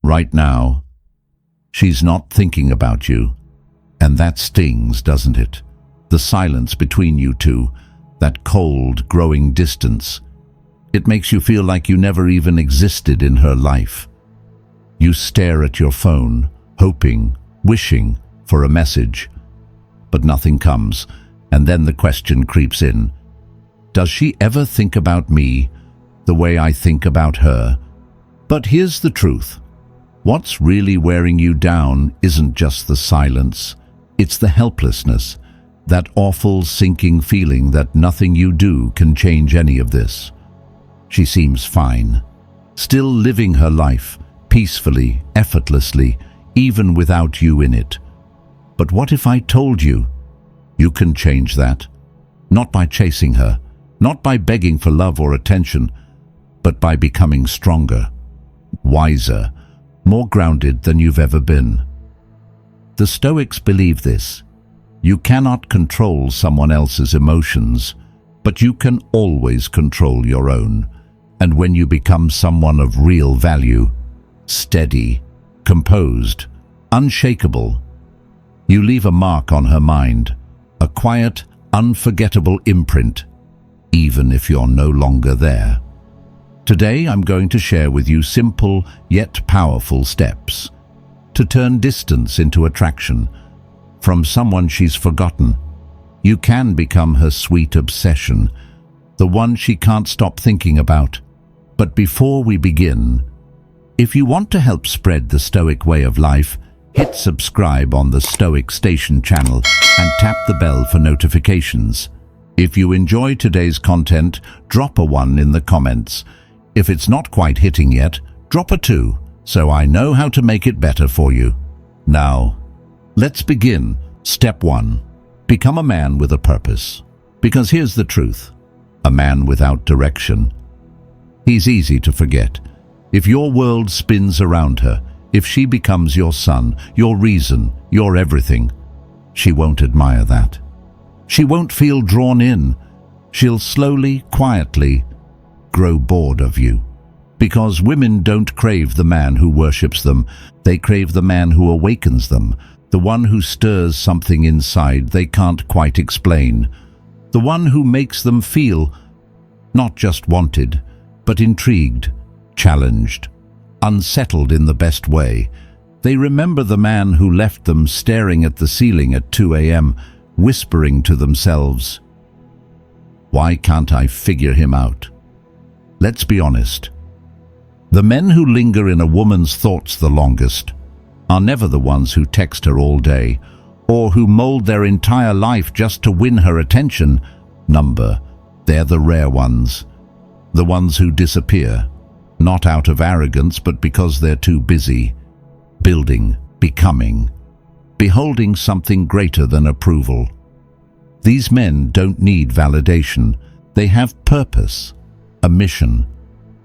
Right now, she's not thinking about you. And that stings, doesn't it? The silence between you two, that cold, growing distance. It makes you feel like you never even existed in her life. You stare at your phone, hoping, wishing for a message. But nothing comes, and then the question creeps in. Does she ever think about me the way I think about her? But here's the truth. What's really wearing you down isn't just the silence. It's the helplessness, that awful sinking feeling that nothing you do can change any of this. She seems fine, still living her life, peacefully, effortlessly, even without you in it. But what if I told you? You can change that. Not by chasing her, not by begging for love or attention, but by becoming stronger, wiser, more grounded than you've ever been. The Stoics believe this. You cannot control someone else's emotions, but you can always control your own. And when you become someone of real value, steady, composed, unshakable, you leave a mark on her mind, a quiet, unforgettable imprint, even if you're no longer there. Today I'm going to share with you simple yet powerful steps to turn distance into attraction. From someone she's forgotten, you can become her sweet obsession, the one she can't stop thinking about. But before we begin, if you want to help spread the Stoic way of life, hit subscribe on the Stoic Station channel and tap the bell for notifications. If you enjoy today's content, drop a 1 in the comments. If it's not quite hitting yet, drop a 2, so I know how to make it better for you. Now, let's begin. Step 1. Become a man with a purpose. Because here's the truth. A man without direction, he's easy to forget. If your world spins around her, if she becomes your sun, your reason, your everything, she won't admire that. She won't feel drawn in. She'll slowly, quietly grow bored of you. Because women don't crave the man who worships them. They crave the man who awakens them, the one who stirs something inside they can't quite explain, the one who makes them feel not just wanted, but intrigued, challenged, unsettled in the best way. They remember the man who left them staring at the ceiling at 2 a.m., whispering to themselves, "Why can't I figure him out?" Let's be honest. The men who linger in a woman's thoughts the longest are never the ones who text her all day or who mold their entire life just to win her attention. They're the rare ones. The ones who disappear, not out of arrogance, but because they're too busy, building, becoming, beholding something greater than approval. These men don't need validation. They have purpose, a mission,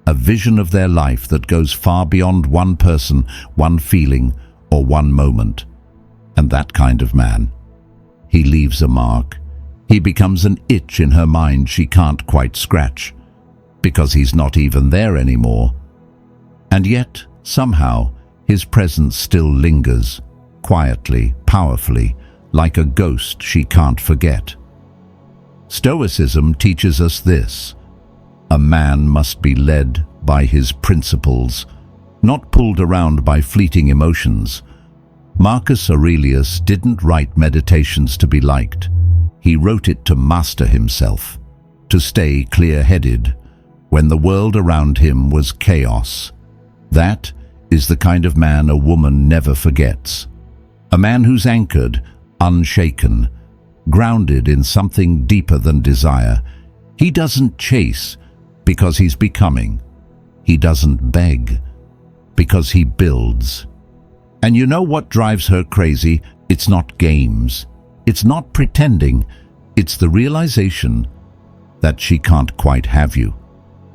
a vision of their life that goes far beyond one person, one feeling, or one moment. And that kind of man, he leaves a mark. He becomes an itch in her mind she can't quite scratch, because he's not even there anymore. And yet, somehow, his presence still lingers, quietly, powerfully, like a ghost she can't forget. Stoicism teaches us this. A man must be led by his principles, not pulled around by fleeting emotions. Marcus Aurelius didn't write Meditations to be liked. He wrote it to master himself, to stay clear-headed when the world around him was chaos. That is the kind of man a woman never forgets. A man who's anchored, unshaken, grounded in something deeper than desire. He doesn't chase because he's becoming. He doesn't beg because he builds. And you know what drives her crazy? It's not games. It's not pretending. It's the realization that she can't quite have you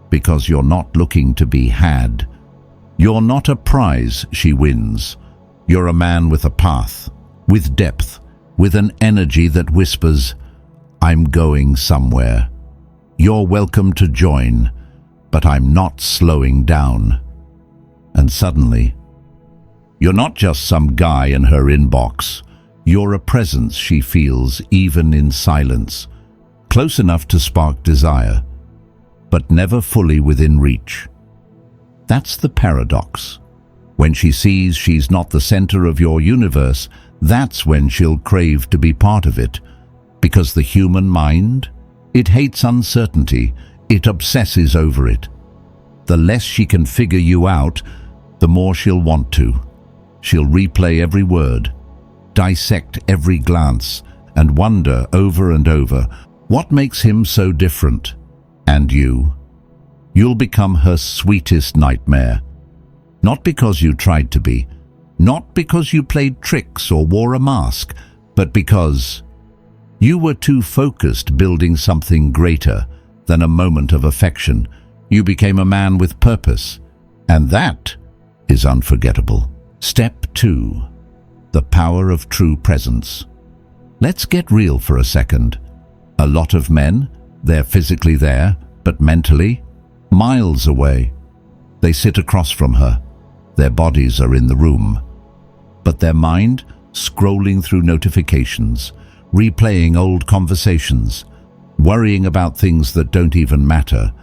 because you're not looking to be had. You're not a prize she wins. You're a man with a path, with depth, with an energy that whispers, "I'm going somewhere. You're welcome to join, but I'm not slowing down." And suddenly, You're not just some guy in her inbox. You're a presence she feels even in silence, close enough to spark desire, but never fully within reach. That's the paradox. When she sees she's not the center of your universe, that's when she'll crave to be part of it. Because the human mind, it hates uncertainty, it obsesses over it. The less she can figure you out, the more she'll want to. She'll replay every word, dissect every glance, and wonder over and over, what makes him so different? And you? You'll become her sweetest nightmare. Not because you tried to be, not because you played tricks or wore a mask, but because you were too focused building something greater than a moment of affection. You became a man with purpose, and that is unforgettable. Step 2. The power of true presence. Let's get real for a second. A lot of men, they're physically there, but mentally, miles away. They sit across from her. Their bodies are in the room, but their mind scrolling through notifications, replaying old conversations, worrying about things that don't even matter.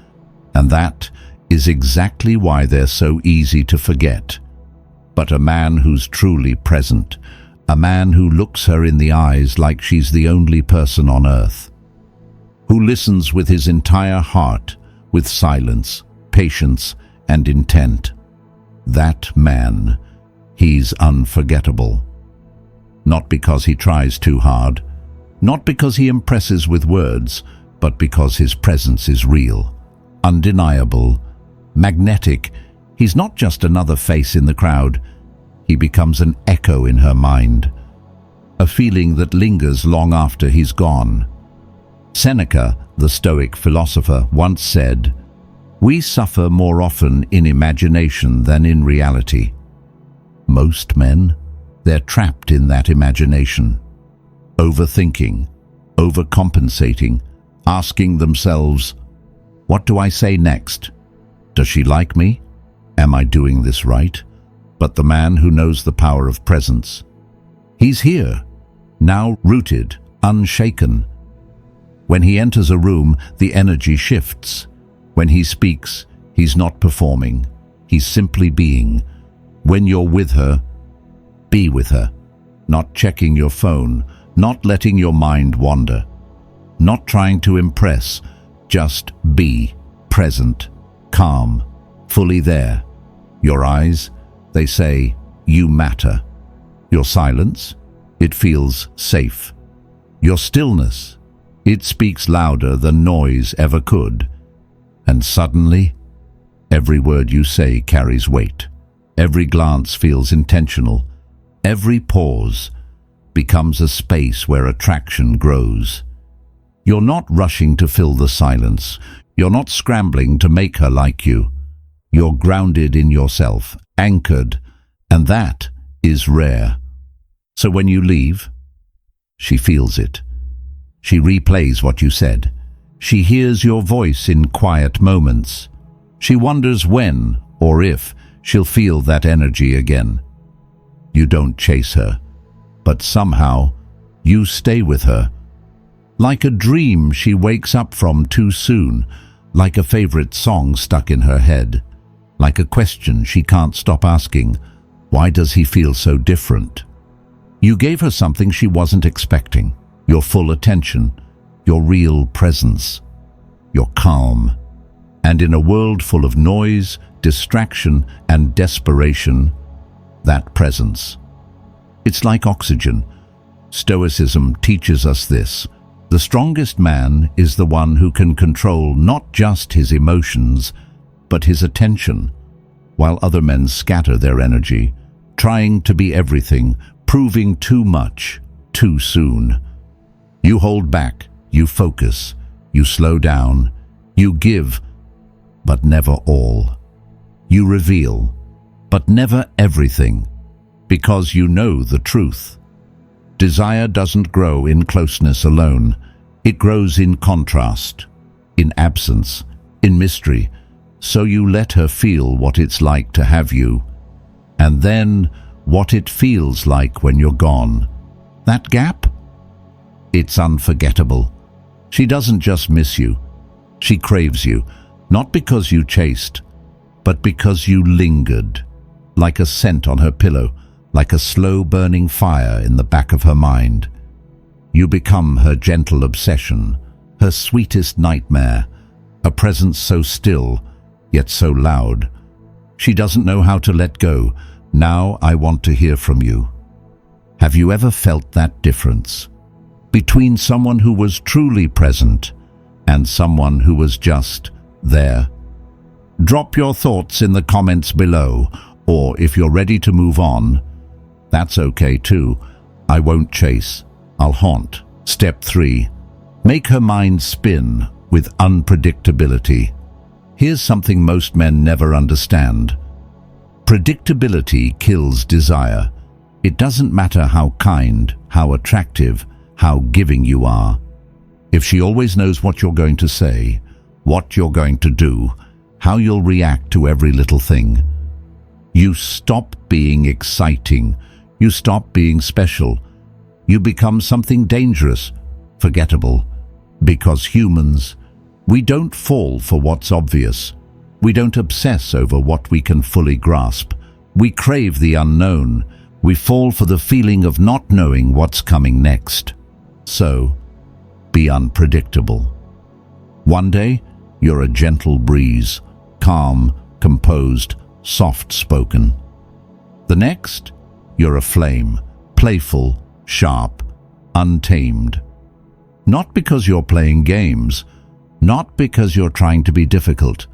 And that is exactly why they're so easy to forget. But a man who's truly present, a man who looks her in the eyes like she's the only person on earth, who listens with his entire heart, with silence, patience, and intent. That man, he's unforgettable. Not because he tries too hard, not because he impresses with words, but because his presence is real, undeniable, magnetic. He's not just another face in the crowd. He becomes an echo in her mind, a feeling that lingers long after he's gone. Seneca, the Stoic philosopher, once said, "We suffer more often in imagination than in reality." Most men, they're trapped in that imagination, overthinking, overcompensating, asking themselves, what do I say next? Does she like me? Am I doing this right? But the man who knows the power of presence, he's here, now rooted, unshaken. When he enters a room, the energy shifts. When he speaks, he's not performing, he's simply being. When you're with her, be with her, not checking your phone, not letting your mind wander, not trying to impress, just be present, calm, fully there. Your eyes, they say, you matter. Your silence, it feels safe. Your stillness, it speaks louder than noise ever could. And suddenly, every word you say carries weight. Every glance feels intentional. Every pause becomes a space where attraction grows. You're not rushing to fill the silence. You're not scrambling to make her like you. You're grounded in yourself, anchored, and that is rare. So when you leave, she feels it. She replays what you said. She hears your voice in quiet moments. She wonders when or if she'll feel that energy again. You don't chase her, but somehow you stay with her. Like a dream she wakes up from too soon, like a favorite song stuck in her head, like a question she can't stop asking, why does he feel so different? You gave her something she wasn't expecting, your full attention, your real presence, your calm. And in a world full of noise, distraction, and desperation, that presence, it's like oxygen. Stoicism teaches us this. The strongest man is the one who can control not just his emotions, but his attention, while other men scatter their energy, trying to be everything, proving too much, too soon. You hold back, you focus, you slow down, you give, but never all. You reveal, but never everything, because you know the truth. Desire doesn't grow in closeness alone. It grows in contrast, in absence, in mystery. So you let her feel what it's like to have you. And then, what it feels like when you're gone. That gap? It's unforgettable. She doesn't just miss you. She craves you, not because you chased, but because you lingered, like a scent on her pillow, like a slow-burning fire in the back of her mind. You become her gentle obsession, her sweetest nightmare, a presence so still, yet so loud. She doesn't know how to let go. Now I want to hear from you. Have you ever felt that difference between someone who was truly present and someone who was just there? Drop your thoughts in the comments below, or if you're ready to move on, that's okay too. I won't chase, I'll haunt. Step 3. Make her mind spin with unpredictability. Here's something most men never understand. Predictability kills desire. It doesn't matter how kind, how attractive, how giving you are. If she always knows what you're going to say, what you're going to do, how you'll react to every little thing, you stop being exciting. You stop being special. You become something dangerous, forgettable. Because humans, we don't fall for what's obvious. We don't obsess over what we can fully grasp. We crave the unknown. We fall for the feeling of not knowing what's coming next. So, be unpredictable. One day, you're a gentle breeze, calm, composed, soft-spoken. The next, you're a flame, playful, sharp, untamed. Not because you're playing games, not because you're trying to be difficult,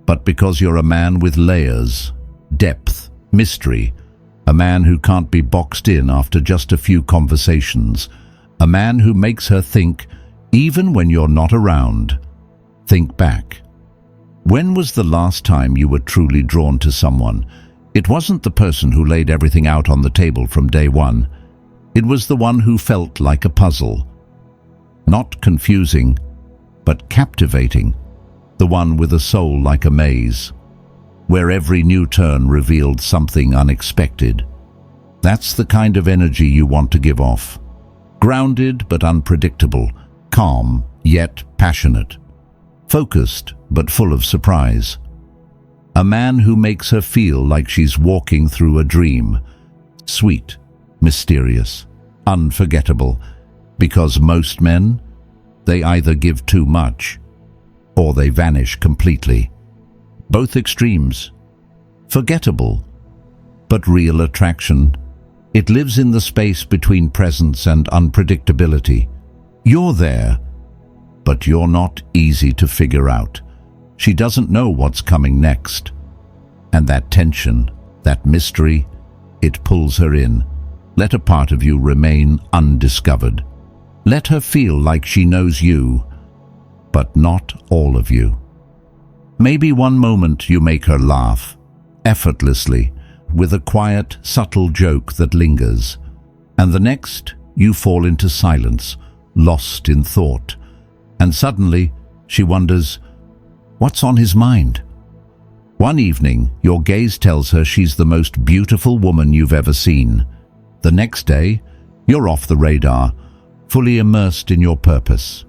but because you're a man with layers, depth, mystery, a man who can't be boxed in after just a few conversations, a man who makes her think even when you're not around. Think back. When was the last time you were truly drawn to someone? It wasn't the person who laid everything out on the table from day one. It was the one who felt like a puzzle. Not confusing, but captivating. The one with a soul like a maze, where every new turn revealed something unexpected. That's the kind of energy you want to give off. Grounded but unpredictable, calm yet passionate, focused but full of surprise. A man who makes her feel like she's walking through a dream. Sweet, mysterious, unforgettable. Because most men, they either give too much or they vanish completely. Both extremes. Forgettable, but real attraction. It lives in the space between presence and unpredictability. You're there, but you're not easy to figure out. She doesn't know what's coming next. And that tension, that mystery, it pulls her in. Let a part of you remain undiscovered. Let her feel like she knows you, but not all of you. Maybe one moment you make her laugh, effortlessly, with a quiet, subtle joke that lingers, and the next you fall into silence, lost in thought, and suddenly she wonders, what's on his mind? One evening, your gaze tells her she's the most beautiful woman you've ever seen. The next day, you're off the radar, fully immersed in your purpose.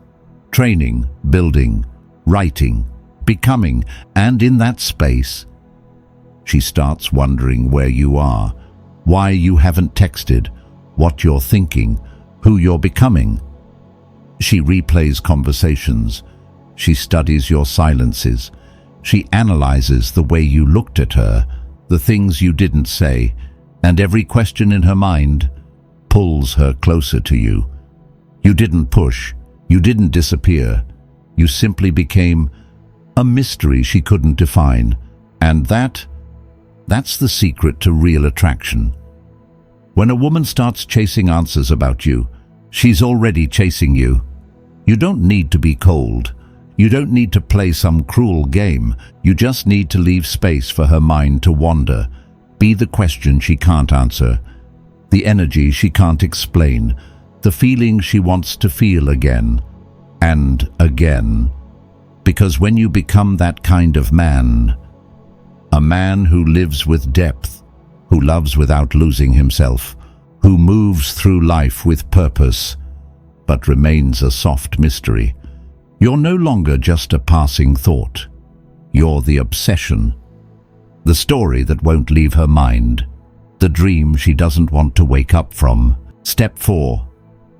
Training, building, writing, becoming, and in that space, she starts wondering where you are, why you haven't texted, what you're thinking, who you're becoming. She replays conversations. She studies your silences. She analyzes the way you looked at her, the things you didn't say, and every question in her mind pulls her closer to you. You didn't push. You didn't disappear. You simply became a mystery she couldn't define. And that's the secret to real attraction. When a woman starts chasing answers about you, she's already chasing you. You don't need to be cold. You don't need to play some cruel game. You just need to leave space for her mind to wander. Be the question she can't answer, the energy she can't explain, the feeling she wants to feel again and again. Because when you become that kind of man, a man who lives with depth, who loves without losing himself, who moves through life with purpose, but remains a soft mystery. You're no longer just a passing thought. You're the obsession, the story that won't leave her mind, the dream she doesn't want to wake up from. Step 4.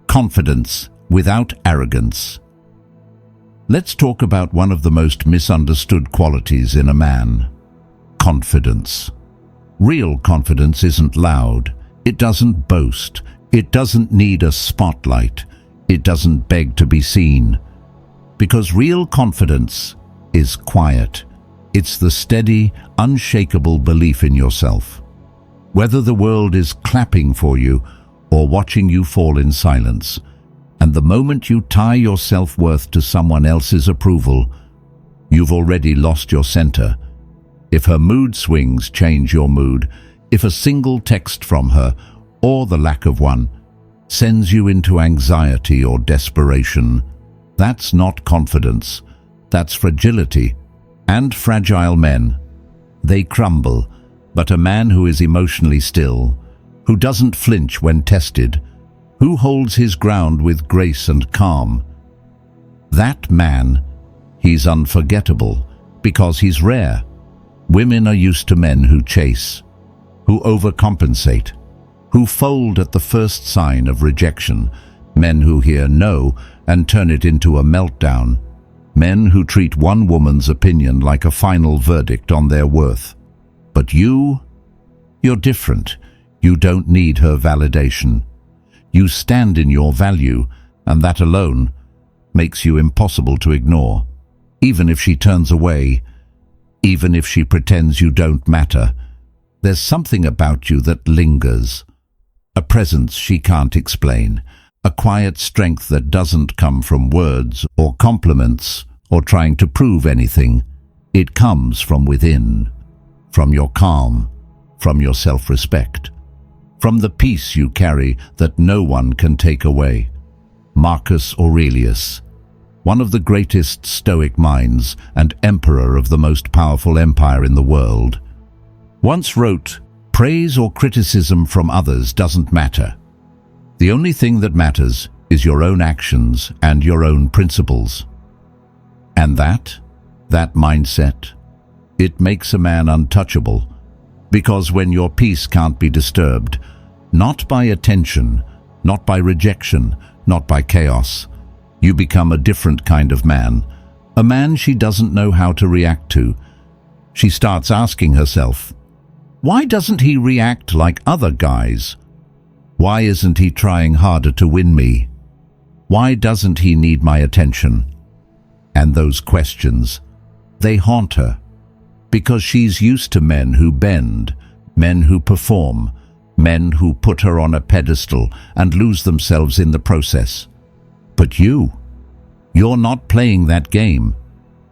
Confidence without arrogance. Let's talk about one of the most misunderstood qualities in a man: confidence. Real confidence isn't loud. It doesn't boast. It doesn't need a spotlight. It doesn't beg to be seen. Because real confidence is quiet. It's the steady, unshakable belief in yourself. Whether the world is clapping for you or watching you fall in silence, and the moment you tie your self-worth to someone else's approval, you've already lost your center. If her mood swings change your mood, if a single text from her, or the lack of one, sends you into anxiety or desperation, that's not confidence. That's fragility. And fragile men, they crumble. But a man who is emotionally still, who doesn't flinch when tested, who holds his ground with grace and calm, that man, he's unforgettable because he's rare. Women are used to men who chase, who overcompensate, who fold at the first sign of rejection, men who hear no and turn it into a meltdown, men who treat one woman's opinion like a final verdict on their worth. But you're different. You don't need her validation. You stand in your value, and that alone makes you impossible to ignore. Even if she turns away, even if she pretends you don't matter, there's something about you that lingers. A presence she can't explain, a quiet strength that doesn't come from words or compliments or trying to prove anything. It comes from within, from your calm, from your self-respect, from the peace you carry that no one can take away. Marcus Aurelius, one of the greatest Stoic minds and emperor of the most powerful empire in the world, once wrote, "Praise or criticism from others doesn't matter. The only thing that matters is your own actions and your own principles." And that mindset, it makes a man untouchable, because when your peace can't be disturbed, not by attention, not by rejection, not by chaos, you become a different kind of man, a man she doesn't know how to react to. She starts asking herself, why doesn't he react like other guys? Why isn't he trying harder to win me? Why doesn't he need my attention? And those questions, they haunt her, because she's used to men who bend, men who perform, men who put her on a pedestal and lose themselves in the process. But you're not playing that game.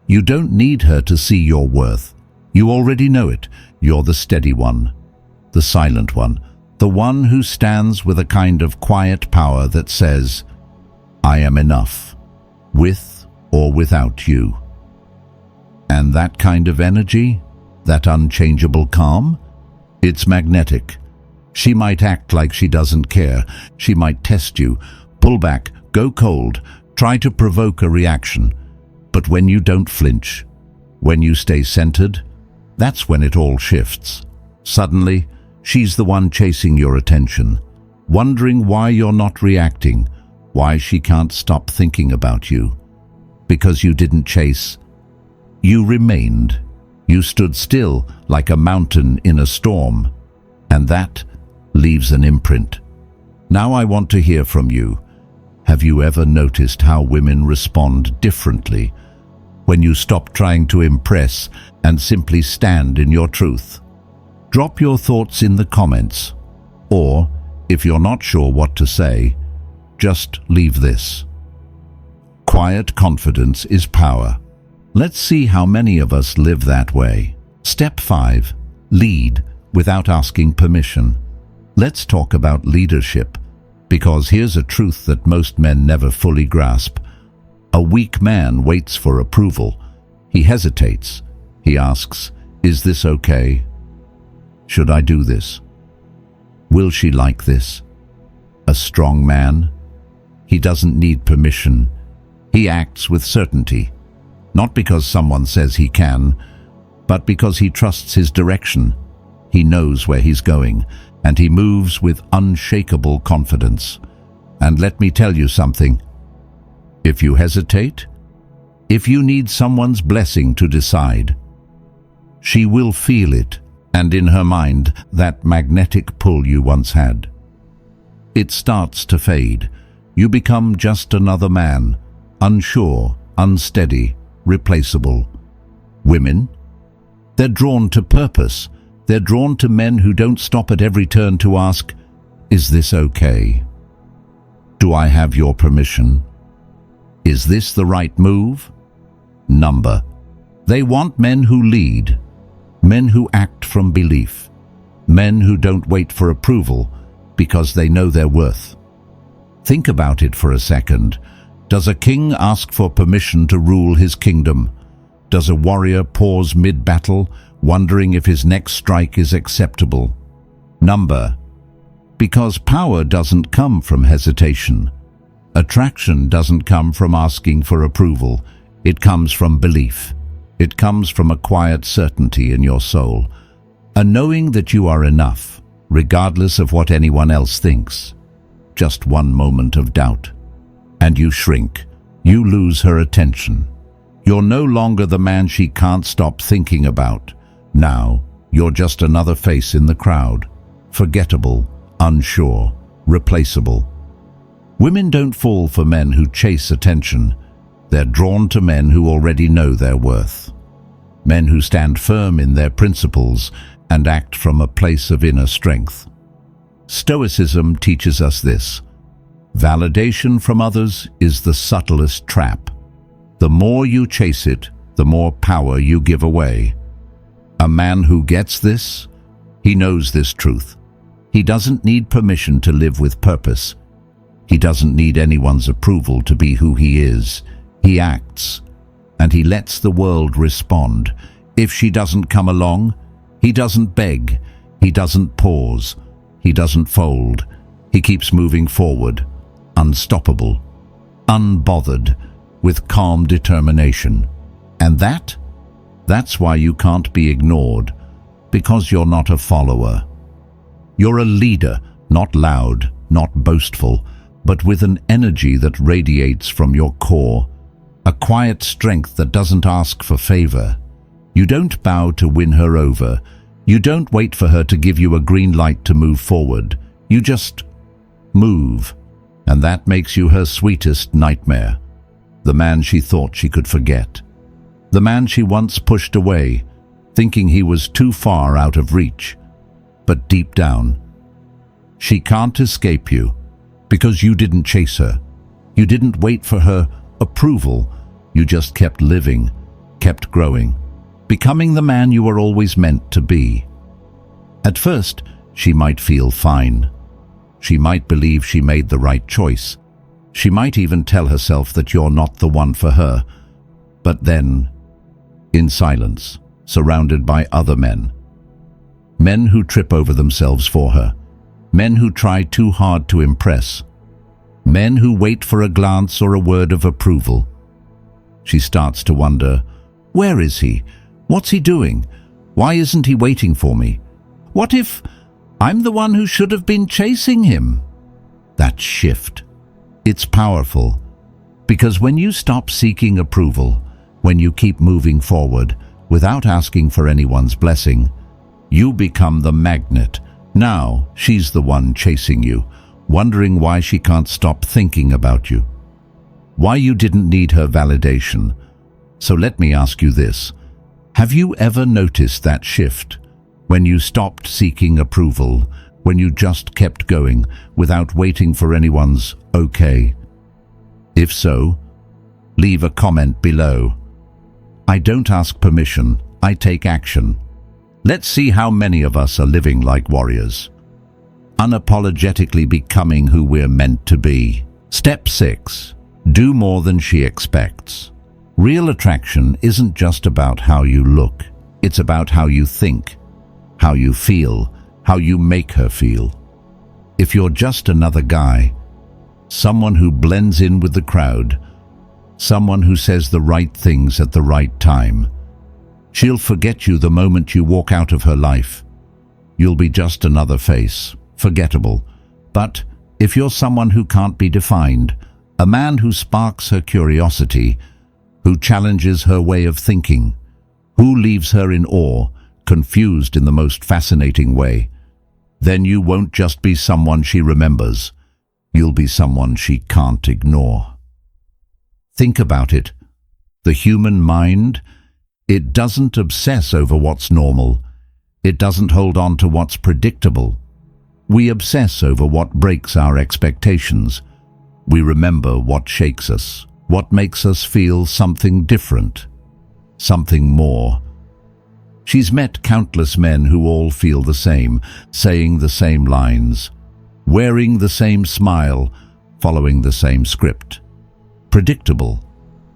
You don't need her to see your worth. You already know it. You're the steady one, the silent one, the one who stands with a kind of quiet power that says, I am enough, with or without you. And that kind of energy, that unchangeable calm, it's magnetic. She might act like she doesn't care. She might test you, pull back, go cold, try to provoke a reaction. But when you don't flinch, when you stay centered, that's when it all shifts. Suddenly, she's the one chasing your attention, wondering why you're not reacting, why she can't stop thinking about you. Because you didn't chase, you remained. You stood still like a mountain in a storm, and that leaves an imprint. Now I want to hear from you. Have you ever noticed how women respond differently when you stop trying to impress and simply stand in your truth? Drop your thoughts in the comments, or, if you're not sure what to say, just leave this. Quiet confidence is power. Let's see how many of us live that way. Step 5. Lead without asking permission. Let's talk about leadership, because here's a truth that most men never fully grasp. A weak man waits for approval. He hesitates. He asks, is this okay? Should I do this? Will she like this? A strong man? He doesn't need permission. He acts with certainty, not because someone says he can, but because he trusts his direction. He knows where he's going, and he moves with unshakable confidence. And let me tell you something. If you hesitate, if you need someone's blessing to decide, she will feel it, and in her mind, that magnetic pull you once had. It starts to fade. You become just another man, unsure, unsteady, replaceable. Women? They're drawn to purpose. They're drawn to men who don't stop at every turn to ask, "Is this okay? Do I have your permission? Is this the right move?" Number. They want men who lead, men who act from belief, men who don't wait for approval because they know their worth. Think about it for a second. Does a king ask for permission to rule his kingdom? Does a warrior pause mid-battle, wondering if his next strike is acceptable? Number. Because power doesn't come from hesitation. Attraction doesn't come from asking for approval. It comes from belief. It comes from a quiet certainty in your soul, a knowing that you are enough, regardless of what anyone else thinks. Just one moment of doubt, and you shrink. You lose her attention. You're no longer the man she can't stop thinking about. Now, you're just another face in the crowd, forgettable, unsure, replaceable. Women don't fall for men who chase attention. They're drawn to men who already know their worth. Men who stand firm in their principles and act from a place of inner strength. Stoicism teaches us this. Validation from others is the subtlest trap. The more you chase it, the more power you give away. A man who gets this, he knows this truth. He doesn't need permission to live with purpose. He doesn't need anyone's approval to be who he is. He acts, and he lets the world respond. If she doesn't come along, he doesn't beg, he doesn't pause, he doesn't fold. He keeps moving forward, unstoppable, unbothered, with calm determination. And that's why you can't be ignored, because you're not a follower. You're a leader, not loud, not boastful, but with an energy that radiates from your core, a quiet strength that doesn't ask for favor. You don't bow to win her over. You don't wait for her to give you a green light to move forward. You just move, and that makes you her sweetest nightmare. The man she thought she could forget. The man she once pushed away, thinking he was too far out of reach. But deep down, she can't escape you, because you didn't chase her. You didn't wait for her approval. You just kept living, kept growing, becoming the man you were always meant to be. At first, she might feel fine. She might believe she made the right choice. She might even tell herself that you're not the one for her. But then, in silence, surrounded by other men who trip over themselves for her, men who try too hard to impress, men who wait for a glance or a word of approval, she starts to wonder, where is he? What's he doing? Why isn't he waiting for me? What if I'm the one who should have been chasing him? That shift, it's powerful, because when you stop seeking approval, when you keep moving forward without asking for anyone's blessing, you become the magnet. Now she's the one chasing you, wondering why she can't stop thinking about you, why you didn't need her validation. So let me ask you this. Have you ever noticed that shift? When you stopped seeking approval, when you just kept going without waiting for anyone's okay? If so, leave a comment below. I don't ask permission, I take action. Let's see how many of us are living like warriors, unapologetically becoming who we're meant to be. Step 6. Do more than she expects. Real attraction isn't just about how you look. It's about how you think, how you feel, how you make her feel. if you're just another guy, someone who blends in with the crowd, someone who says the right things at the right time, she'll forget you the moment you walk out of her life. You'll be just another face, forgettable. But if you're someone who can't be defined, a man who sparks her curiosity, who challenges her way of thinking, who leaves her in awe, confused in the most fascinating way, then you won't just be someone she remembers, you'll be someone she can't ignore. Think about it. The human mind, it doesn't obsess over what's normal. It doesn't hold on to what's predictable. We obsess over what breaks our expectations. We remember what shakes us, what makes us feel something different, something more. She's met countless men who all feel the same, saying the same lines, wearing the same smile, following the same script. Predictable,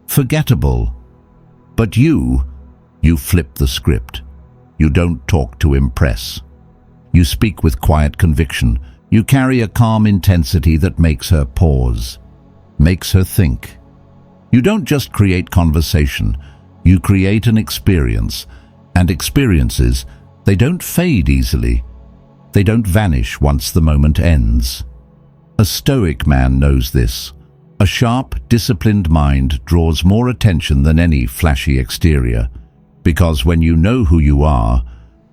forgettable. But you flip the script. You don't talk to impress. You speak with quiet conviction. You carry a calm intensity that makes her pause, makes her think. You don't just create conversation, you create an experience. And experiences, they don't fade easily. They don't vanish once the moment ends. A Stoic man knows this. A sharp, disciplined mind draws more attention than any flashy exterior. Because when you know who you are,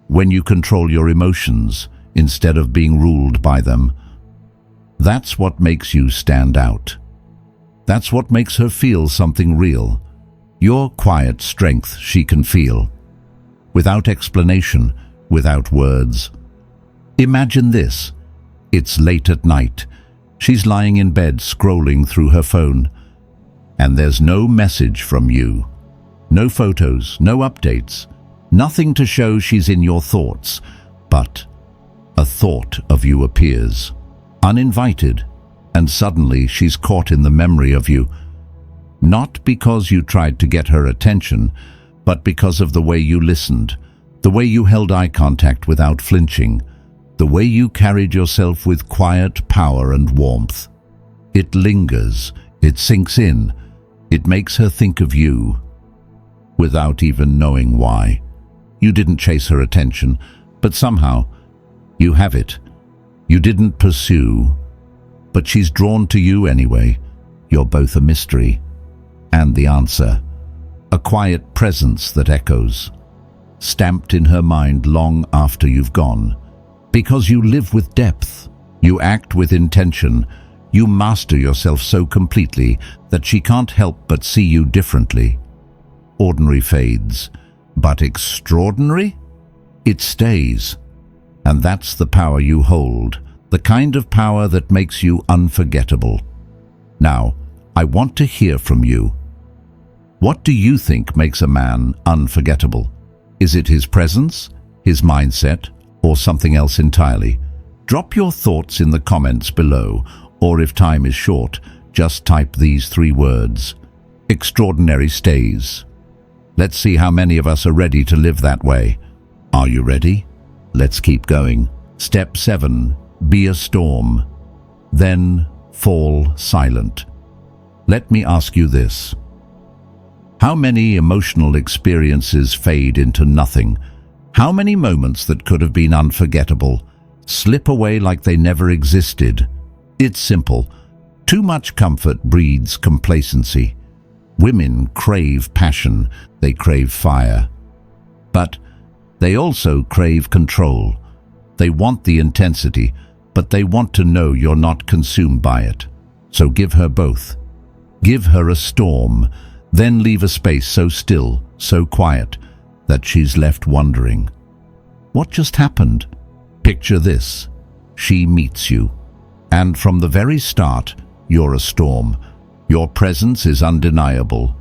when you control your emotions instead of being ruled by them, that's what makes you stand out. That's what makes her feel something real. Your quiet strength she can feel. Without explanation, without words. Imagine this. It's late at night. She's lying in bed scrolling through her phone. And there's no message from you. No photos, no updates. Nothing to show she's in your thoughts. But a thought of you appears, uninvited, and suddenly she's caught in the memory of you. Not because you tried to get her attention, but because of the way you listened, the way you held eye contact without flinching, the way you carried yourself with quiet power and warmth. It lingers, it sinks in, it makes her think of you, without even knowing why. You didn't chase her attention, but somehow you have it. You didn't pursue, but she's drawn to you anyway. You're both a mystery and the answer. A quiet presence that echoes, stamped in her mind long after you've gone. Because you live with depth, you act with intention, you master yourself so completely that she can't help but see you differently. Ordinary fades, but extraordinary? It stays. And that's the power you hold, the kind of power that makes you unforgettable. Now, I want to hear from you. What do you think makes a man unforgettable? Is it his presence, his mindset, or something else entirely? Drop your thoughts in the comments below, or if time is short, just type these 3 words. Extraordinary stays. Let's see how many of us are ready to live that way. Are you ready? Let's keep going. Step 7. Be a storm. Then fall silent. Let me ask you this. How many emotional experiences fade into nothing? How many moments that could have been unforgettable slip away like they never existed? It's simple. Too much comfort breeds complacency. Women crave passion, they crave fire. But they also crave control. They want the intensity, but they want to know you're not consumed by it. So give her both. Give her a storm, then leave a space so still, so quiet, that she's left wondering. What just happened? Picture this. She meets you. And from the very start, you're a storm. Your presence is undeniable.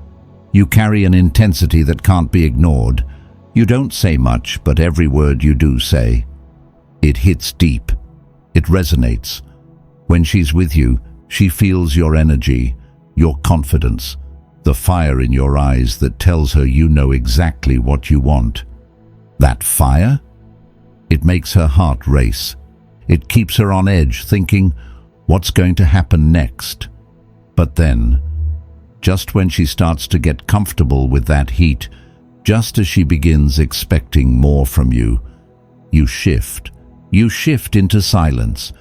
You carry an intensity that can't be ignored. You don't say much, but every word you do say, it hits deep. It resonates. When she's with you, she feels your energy, your confidence, the fire in your eyes that tells her you know exactly what you want. That fire? It makes her heart race. It keeps her on edge, thinking, what's going to happen next? But then, just when she starts to get comfortable with that heat, just as she begins expecting more from you, you shift. You shift into silence,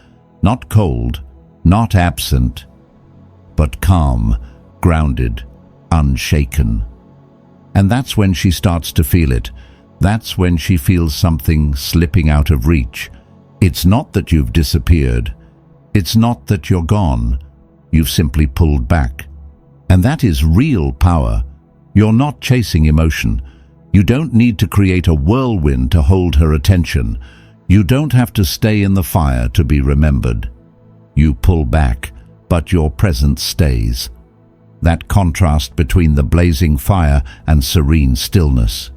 not cold, not absent, but calm, grounded, unshaken. And that's when she starts to feel it. That's when she feels something slipping out of reach. It's not that you've disappeared. It's not that you're gone. You've simply pulled back. And that is real power. You're not chasing emotion. You don't need to create a whirlwind to hold her attention. You don't have to stay in the fire to be remembered. You pull back, but your presence stays. That contrast between the blazing fire and serene stillness.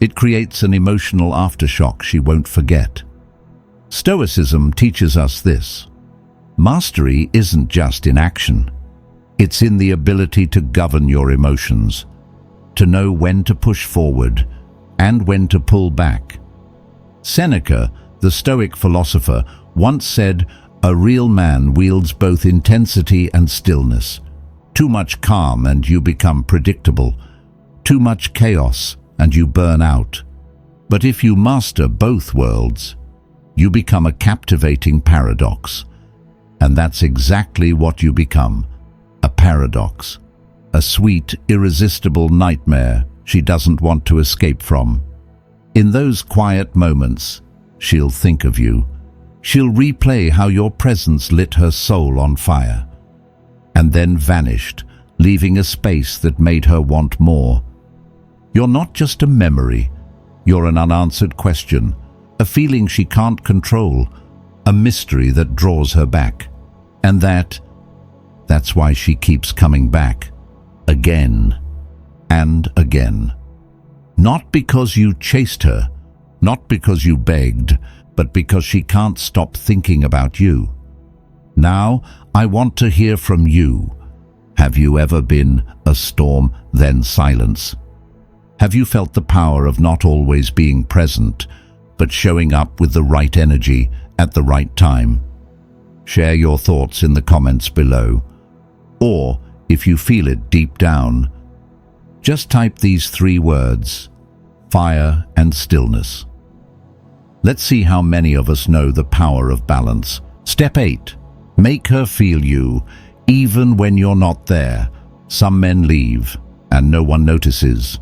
It creates an emotional aftershock she won't forget. Stoicism teaches us this. Mastery isn't just in action. It's in the ability to govern your emotions, to know when to push forward and when to pull back. Seneca, the Stoic philosopher, once said, "A real man wields both intensity and stillness. Too much calm and you become predictable. Too much chaos and you burn out. But if you master both worlds, you become a captivating paradox." And that's exactly what you become, a paradox. A sweet, irresistible nightmare she doesn't want to escape from. In those quiet moments, she'll think of you. She'll replay how your presence lit her soul on fire, and then vanished, leaving a space that made her want more. You're not just a memory. You're an unanswered question, a feeling she can't control, a mystery that draws her back. And that's why she keeps coming back, again and again. Not because you chased her, not because you begged, but because she can't stop thinking about you. Now, I want to hear from you. Have you ever been a storm, then silence? Have you felt the power of not always being present, but showing up with the right energy at the right time? Share your thoughts in the comments below. Or, if you feel it deep down, just type these 3 words: fire and stillness. Let's see how many of us know the power of balance. Step 8. Make her feel you, even when you're not there. Some men leave, and no one notices.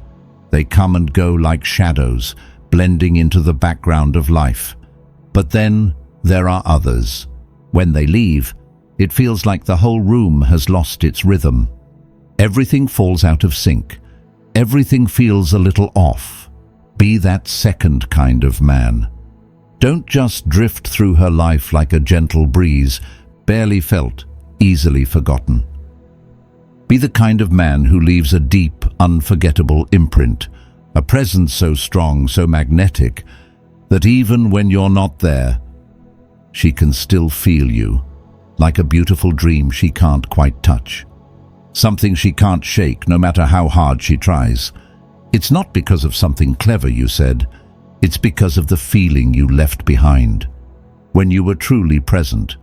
They come and go like shadows, blending into the background of life. But then there are others. When they leave, it feels like the whole room has lost its rhythm. Everything falls out of sync. Everything feels a little off. Be that second kind of man. Don't just drift through her life like a gentle breeze, barely felt, easily forgotten. Be the kind of man who leaves a deep, unforgettable imprint, a presence so strong, so magnetic, that even when you're not there, she can still feel you, like a beautiful dream she can't quite touch. Something she can't shake, no matter how hard she tries. It's not because of something clever you said, it's because of the feeling you left behind. When you were truly present,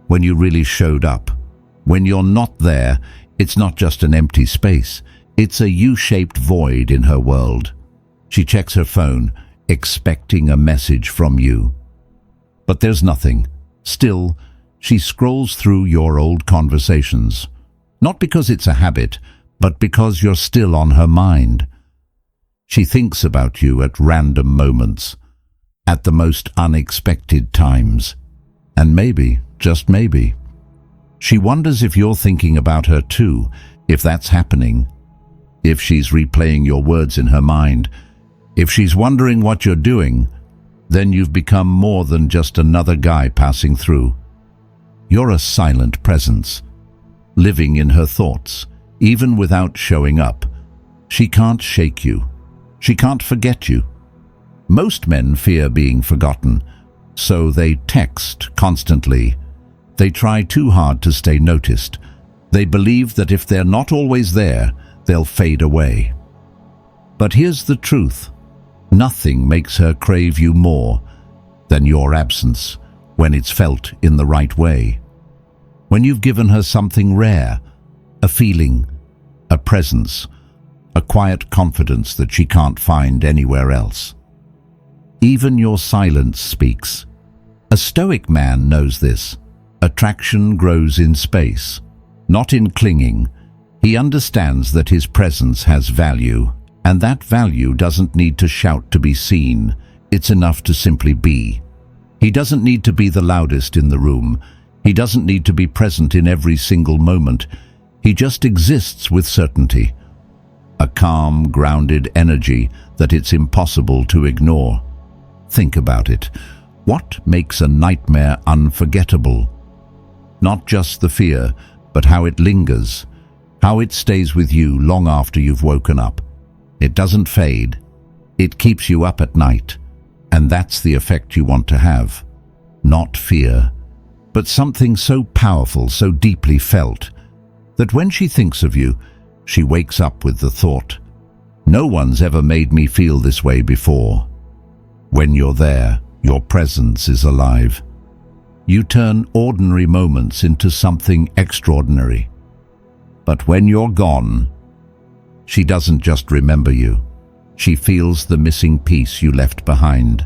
when you really showed up. When you're not there, it's not just an empty space, it's a U-shaped void in her world. She checks her phone, expecting a message from you. But there's nothing. Still, she scrolls through your old conversations. Not because it's a habit, but because you're still on her mind. She thinks about you at random moments, at the most unexpected times. And maybe, just maybe, she wonders if you're thinking about her too, if that's happening. If she's replaying your words in her mind, if she's wondering what you're doing, then you've become more than just another guy passing through. You're a silent presence, living in her thoughts, even without showing up. She can't shake you. She can't forget you. Most men fear being forgotten, so they text constantly. They try too hard to stay noticed. They believe that if they're not always there, they'll fade away. But here's the truth. Nothing makes her crave you more than your absence, when it's felt in the right way. When you've given her something rare, a feeling, a presence, a quiet confidence that she can't find anywhere else. Even your silence speaks. A Stoic man knows this. Attraction grows in space, not in clinging. He understands that his presence has value, and that value doesn't need to shout to be seen. It's enough to simply be. He doesn't need to be the loudest in the room. He doesn't need to be present in every single moment. He just exists with certainty. A calm, grounded energy that it's impossible to ignore. Think about it. What makes a nightmare unforgettable? Not just the fear, but how it lingers, how it stays with you long after you've woken up. It doesn't fade. It keeps you up at night. And that's the effect you want to have. Not fear, but something so powerful, so deeply felt, that when she thinks of you, she wakes up with the thought, "No one's ever made me feel this way before." When you're there, your presence is alive. You turn ordinary moments into something extraordinary. But when you're gone, she doesn't just remember you. She feels the missing piece you left behind,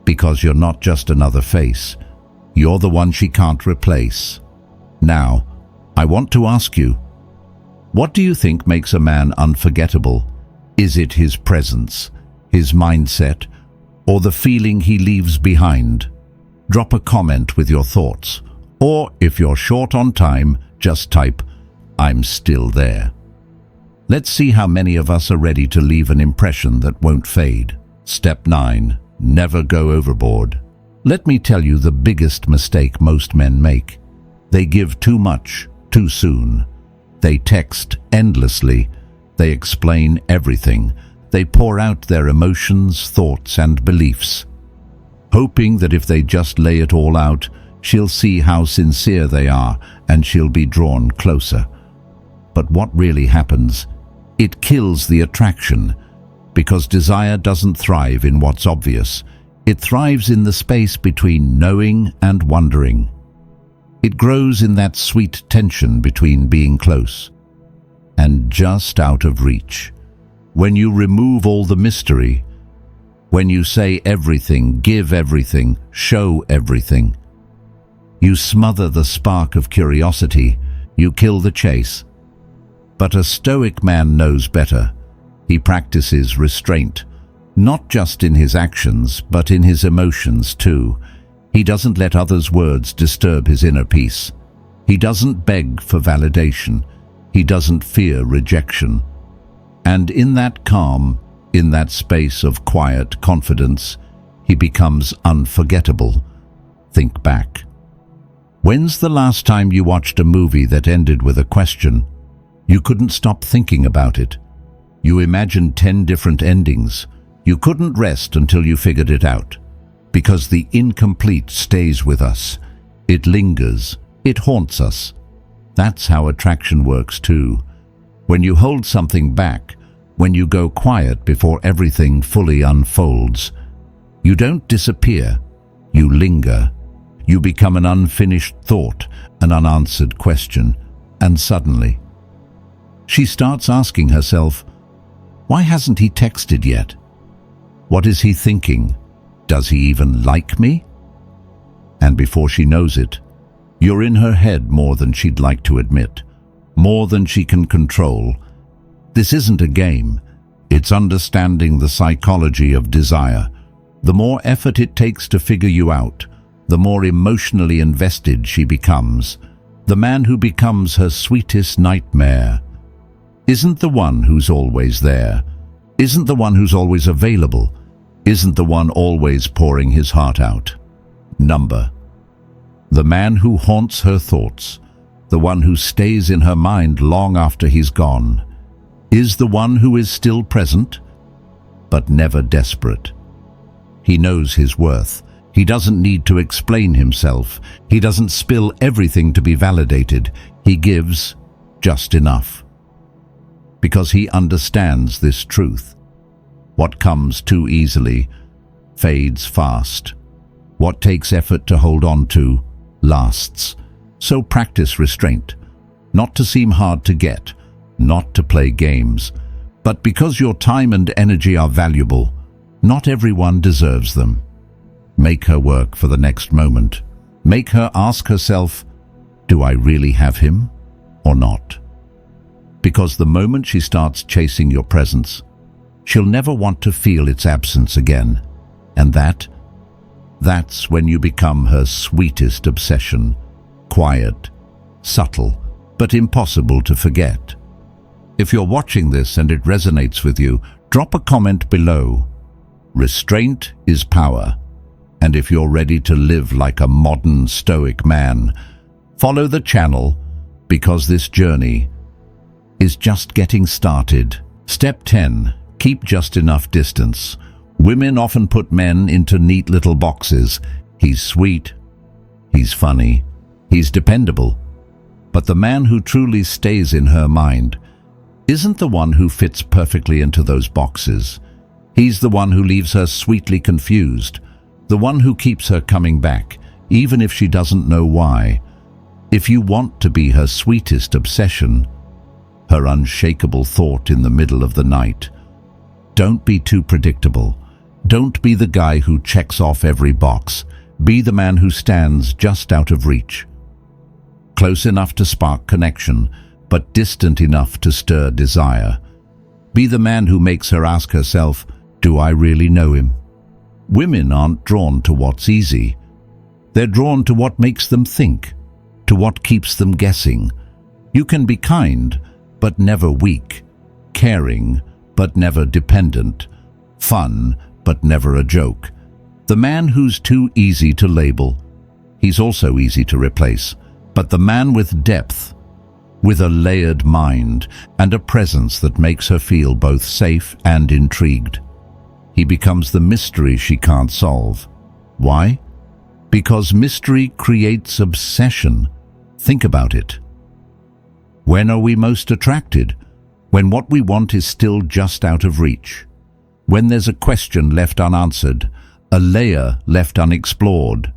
because you're not just another face. You're the one she can't replace. Now, I want to ask you, what do you think makes a man unforgettable? Is it his presence, his mindset, or the feeling he leaves behind? Drop a comment with your thoughts, or if you're short on time, just type, "I'm still there." Let's see how many of us are ready to leave an impression that won't fade. Step 9. Never go overboard. Let me tell you the biggest mistake most men make. They give too much, too soon. They text endlessly. They explain everything. They pour out their emotions, thoughts, and beliefs, hoping that if they just lay it all out, she'll see how sincere they are and she'll be drawn closer. But what really happens? It kills the attraction, because desire doesn't thrive in what's obvious. It thrives in the space between knowing and wondering. It grows in that sweet tension between being close and just out of reach. When you remove all the mystery, when you say everything, give everything, show everything, you smother the spark of curiosity, you kill the chase. But a Stoic man knows better. He practices restraint, not just in his actions, but in his emotions too. He doesn't let others' words disturb his inner peace. He doesn't beg for validation. He doesn't fear rejection. And in that calm, in that space of quiet confidence, he becomes unforgettable. Think back. When's the last time you watched a movie that ended with a question? You couldn't stop thinking about it. You imagined 10 different endings. You couldn't rest until you figured it out. Because the incomplete stays with us. It lingers. It haunts us. That's how attraction works too. When you hold something back, when you go quiet before everything fully unfolds, you don't disappear. You linger. You become an unfinished thought, an unanswered question, and suddenly, she starts asking herself, why hasn't he texted yet? What is he thinking? Does he even like me? And before she knows it, you're in her head more than she'd like to admit, more than she can control. This isn't a game. It's understanding the psychology of desire. The more effort it takes to figure you out, the more emotionally invested she becomes. The man who becomes her sweetest nightmare isn't the one who's always there, isn't the one who's always available, isn't the one always pouring his heart out. The man who haunts her thoughts, the one who stays in her mind long after he's gone, is the one who is still present, but never desperate. He knows his worth. He doesn't need to explain himself. He doesn't spill everything to be validated. He gives just enough. Because he understands this truth. What comes too easily fades fast. What takes effort to hold on to lasts. So practice restraint, not to seem hard to get, not to play games, but because your time and energy are valuable. Not everyone deserves them. Make her work for the next moment. Make her ask herself, do I really have him or not? Because the moment she starts chasing your presence, she'll never want to feel its absence again. And that's when you become her sweetest obsession. Quiet, subtle, but impossible to forget. If you're watching this and it resonates with you, drop a comment below. Restraint is power. And if you're ready to live like a modern Stoic man, follow the channel, because this journey is just getting started. Step 10. Keep just enough distance. Women often put men into neat little boxes. He's sweet, he's funny, he's dependable. But the man who truly stays in her mind isn't the one who fits perfectly into those boxes. He's the one who leaves her sweetly confused, the one who keeps her coming back, even if she doesn't know why. If you want to be her sweetest obsession, her unshakable thought in the middle of the night, don't be too predictable. Don't be the guy who checks off every box. Be the man who stands just out of reach. Close enough to spark connection, but distant enough to stir desire. Be the man who makes her ask herself, do I really know him? Women aren't drawn to what's easy. They're drawn to what makes them think, to what keeps them guessing. You can be kind, but never weak. Caring, but never dependent. Fun, but never a joke. The man who's too easy to label, he's also easy to replace. But the man with depth, with a layered mind and a presence that makes her feel both safe and intrigued, he becomes the mystery she can't solve. Why? Because mystery creates obsession. Think about it. When are we most attracted? When what we want is still just out of reach. When there's a question left unanswered, a layer left unexplored.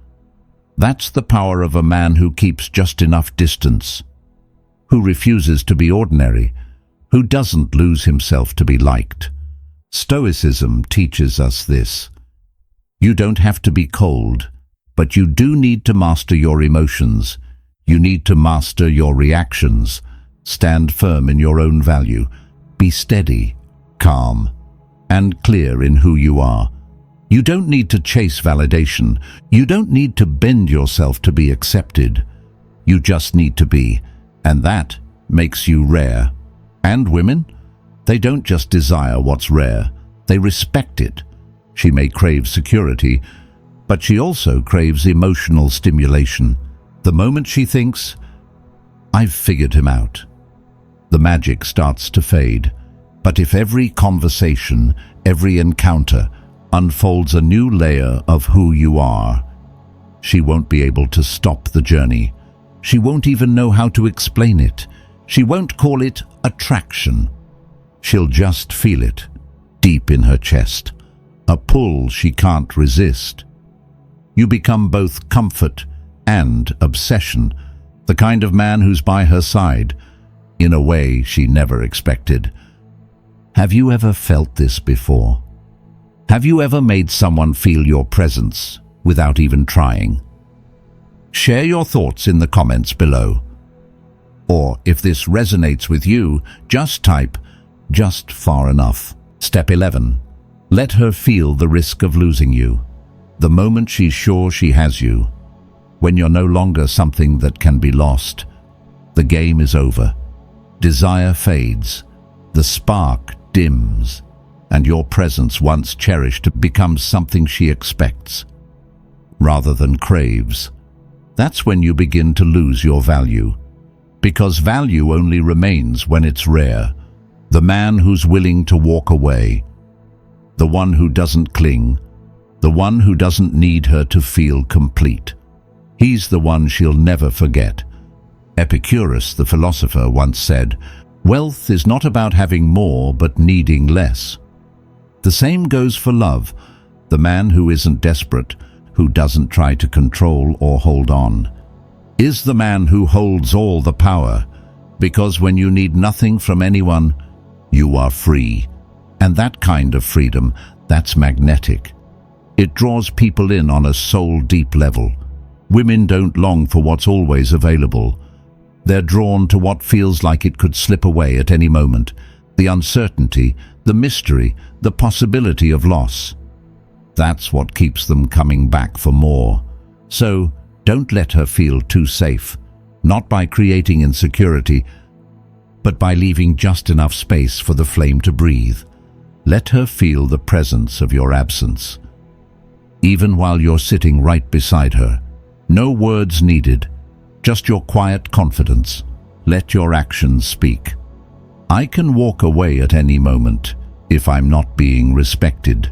That's the power of a man who keeps just enough distance, who refuses to be ordinary, who doesn't lose himself to be liked. Stoicism teaches us this. You don't have to be cold, but you do need to master your emotions. You need to master your reactions. Stand firm in your own value. Be steady, calm, and clear in who you are. You don't need to chase validation. You don't need to bend yourself to be accepted. You just need to be, and that makes you rare. And women? They don't just desire what's rare, they respect it. She may crave security, but she also craves emotional stimulation. The moment she thinks, I've figured him out, the magic starts to fade. But if every conversation, every encounter unfolds a new layer of who you are, she won't be able to stop the journey. She won't even know how to explain it. She won't call it attraction. She'll just feel it, deep in her chest, a pull she can't resist. You become both comfort and obsession, the kind of man who's by her side, in a way she never expected. Have you ever felt this before? Have you ever made someone feel your presence without even trying? Share your thoughts in the comments below. Or if this resonates with you, just type, just far enough. Step 11. Let her feel the risk of losing you. The moment she's sure she has you, when you're no longer something that can be lost, the game is over. Desire fades, the spark dims, and your presence, once cherished, becomes something she expects rather than craves. That's when you begin to lose your value, because value only remains when it's rare. The man who's willing to walk away, the one who doesn't cling, the one who doesn't need her to feel complete. He's the one she'll never forget. Epicurus, the philosopher, once said, "Wealth is not about having more but needing less." The same goes for love. The man who isn't desperate, who doesn't try to control or hold on, is the man who holds all the power, because when you need nothing from anyone, you are free. And that kind of freedom, that's magnetic. It draws people in on a soul-deep level. Women don't long for what's always available. They're drawn to what feels like it could slip away at any moment. The uncertainty, the mystery, the possibility of loss. That's what keeps them coming back for more. So, don't let her feel too safe, not by creating insecurity, but by leaving just enough space for the flame to breathe. Let her feel the presence of your absence. Even while you're sitting right beside her, no words needed, just your quiet confidence. Let your actions speak. I can walk away at any moment if I'm not being respected.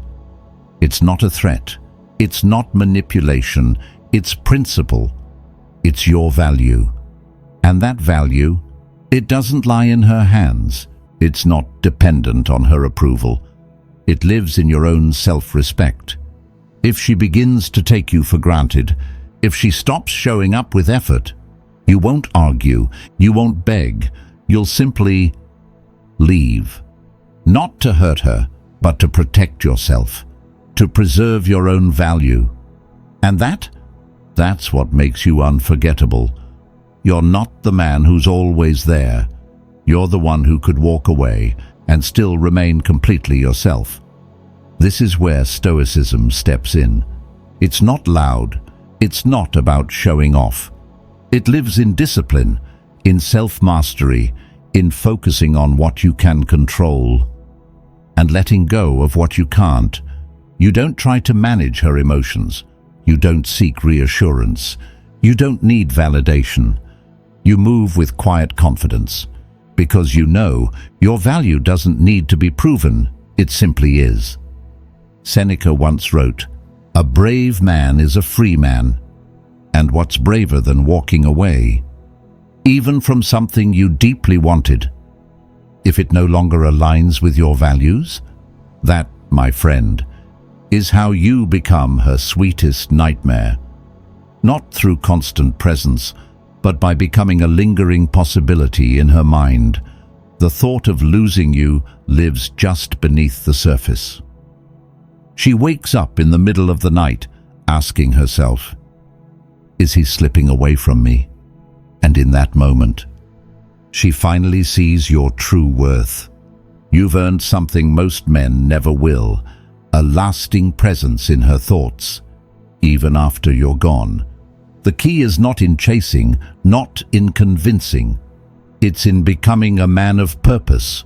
It's not a threat. It's not manipulation. It's principle. It's your value. And that value, it doesn't lie in her hands. It's not dependent on her approval. It lives in your own self-respect. If she begins to take you for granted, if she stops showing up with effort, you won't argue, you won't beg, you'll simply leave. Not to hurt her, but to protect yourself, to preserve your own value. And that's what makes you unforgettable. You're not the man who's always there. You're the one who could walk away and still remain completely yourself. This is where Stoicism steps in. It's not loud. It's not about showing off. It lives in discipline, in self-mastery, in focusing on what you can control and letting go of what you can't. You don't try to manage her emotions. You don't seek reassurance. You don't need validation. You move with quiet confidence, because you know your value doesn't need to be proven, it simply is. Seneca once wrote, "A brave man is a free man." And what's braver than walking away, even from something you deeply wanted, if it no longer aligns with your values? That, my friend, is how you become her sweetest nightmare. Not through constant presence, but by becoming a lingering possibility in her mind. The thought of losing you lives just beneath the surface. She wakes up in the middle of the night, asking herself, "Is he slipping away from me?" And in that moment, she finally sees your true worth. You've earned something most men never will, a lasting presence in her thoughts, even after you're gone. The key is not in chasing, not in convincing. It's in becoming a man of purpose,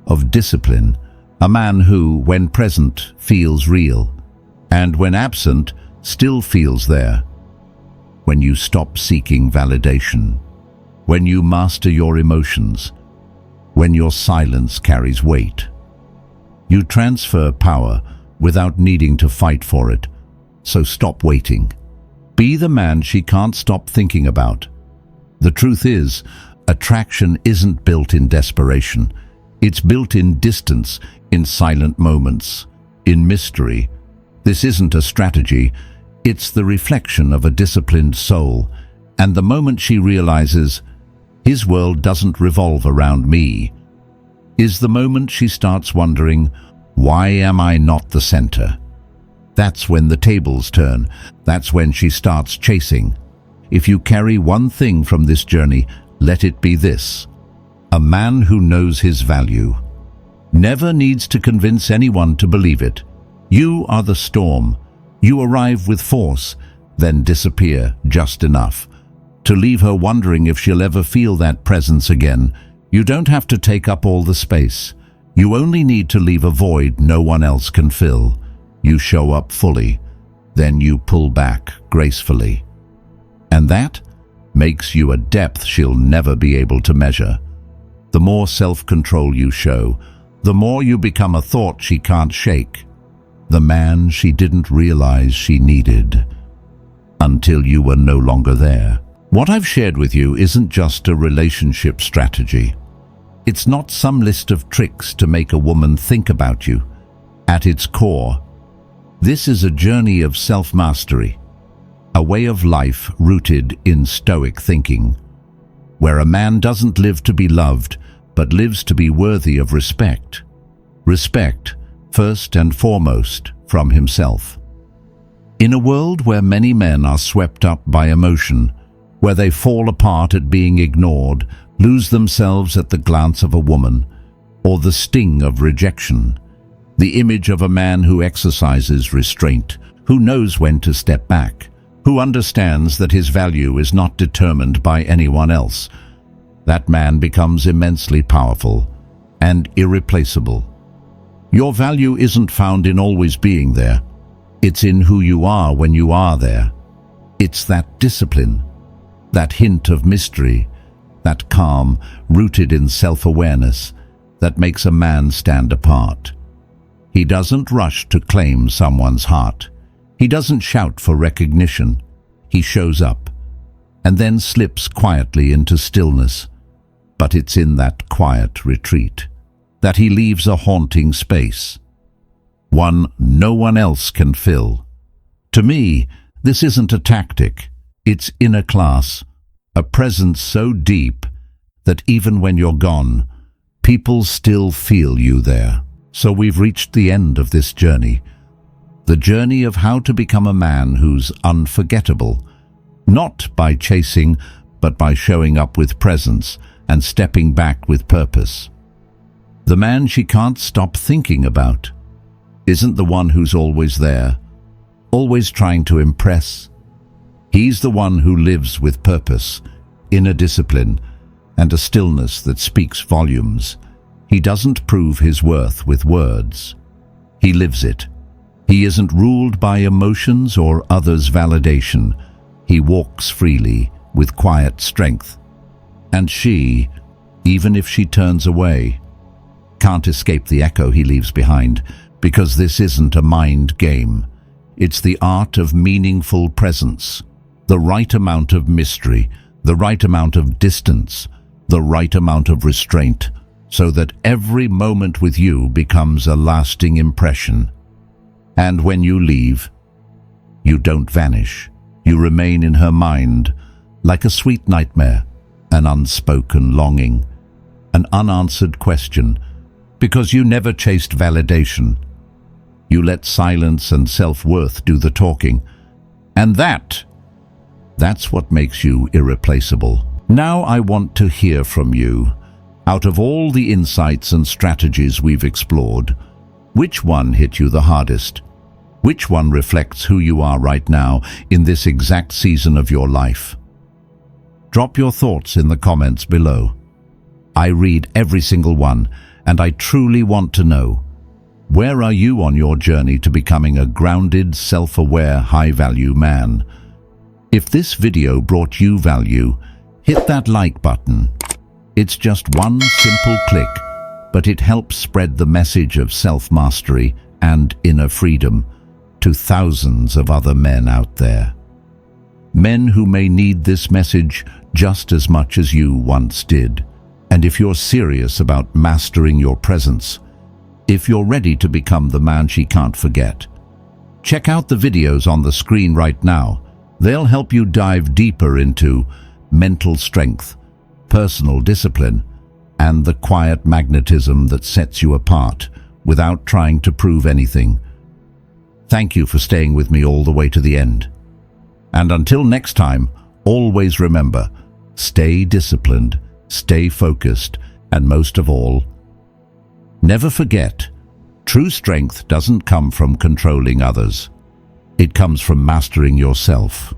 of discipline, a man who, when present, feels real, and when absent, still feels there. When you stop seeking validation, when you master your emotions, when your silence carries weight, you transfer power without needing to fight for it. So stop waiting. Be the man she can't stop thinking about. The truth is, attraction isn't built in desperation. It's built in distance, in silent moments, in mystery. This isn't a strategy. It's the reflection of a disciplined soul. And the moment she realizes, his world doesn't revolve around me, is the moment she starts wondering, why am I not the center? That's when the tables turn. That's when she starts chasing. If you carry one thing from this journey, let it be this: a man who knows his value never needs to convince anyone to believe it. You are the storm. You arrive with force, then disappear just enough to leave her wondering if she'll ever feel that presence again. You don't have to take up all the space. You only need to leave a void no one else can fill. You show up fully, then you pull back gracefully. And that makes you a depth she'll never be able to measure. The more self-control you show, the more you become a thought she can't shake, the man she didn't realize she needed, until you were no longer there. What I've shared with you isn't just a relationship strategy. It's not some list of tricks to make a woman think about you. At its core, This is a journey of self-mastery, a way of life rooted in Stoic thinking, where a man doesn't live to be loved, but lives to be worthy of respect. Respect, first and foremost, from himself. In a world where many men are swept up by emotion, where they fall apart at being ignored, lose themselves at the glance of a woman, or the sting of rejection, the image of a man who exercises restraint, who knows when to step back, who understands that his value is not determined by anyone else, that man becomes immensely powerful and irreplaceable. Your value isn't found in always being there. It's in who you are when you are there. It's that discipline, that hint of mystery, that calm rooted in self-awareness that makes a man stand apart. He doesn't rush to claim someone's heart. He doesn't shout for recognition. He shows up and then slips quietly into stillness. But it's in that quiet retreat that he leaves a haunting space, one no one else can fill. To me, this isn't a tactic. It's inner class, a presence so deep that even when you're gone, people still feel you there. So we've reached the end of this journey, the journey of how to become a man who's unforgettable, not by chasing, but by showing up with presence and stepping back with purpose. The man she can't stop thinking about isn't the one who's always there, always trying to impress. He's the one who lives with purpose, inner discipline, and a stillness that speaks volumes. He doesn't prove his worth with words. He lives it. He isn't ruled by emotions or others' validation. He walks freely, with quiet strength. And she, even if she turns away, can't escape the echo he leaves behind, because this isn't a mind game. It's the art of meaningful presence, the right amount of mystery, the right amount of distance, the right amount of restraint, so that every moment with you becomes a lasting impression. And when you leave, you don't vanish. You remain in her mind, like a sweet nightmare, an unspoken longing, an unanswered question, because you never chased validation. You let silence and self-worth do the talking. And that's what makes you irreplaceable. Now I want to hear from you. Out of all the insights and strategies we've explored, which one hit you the hardest? Which one reflects who you are right now in this exact season of your life? Drop your thoughts in the comments below. I read every single one, and I truly want to know, where are you on your journey to becoming a grounded, self-aware, high-value man? If this video brought you value, hit that like button. It's just one simple click, but it helps spread the message of self-mastery and inner freedom to thousands of other men out there. Men who may need this message just as much as you once did. And if you're serious about mastering your presence, if you're ready to become the man she can't forget, check out the videos on the screen right now. They'll help you dive deeper into mental strength, personal discipline, and the quiet magnetism that sets you apart without trying to prove anything. Thank you for staying with me all the way to the end. And until next time, always remember, stay disciplined, stay focused, and most of all, never forget, true strength doesn't come from controlling others. It comes from mastering yourself.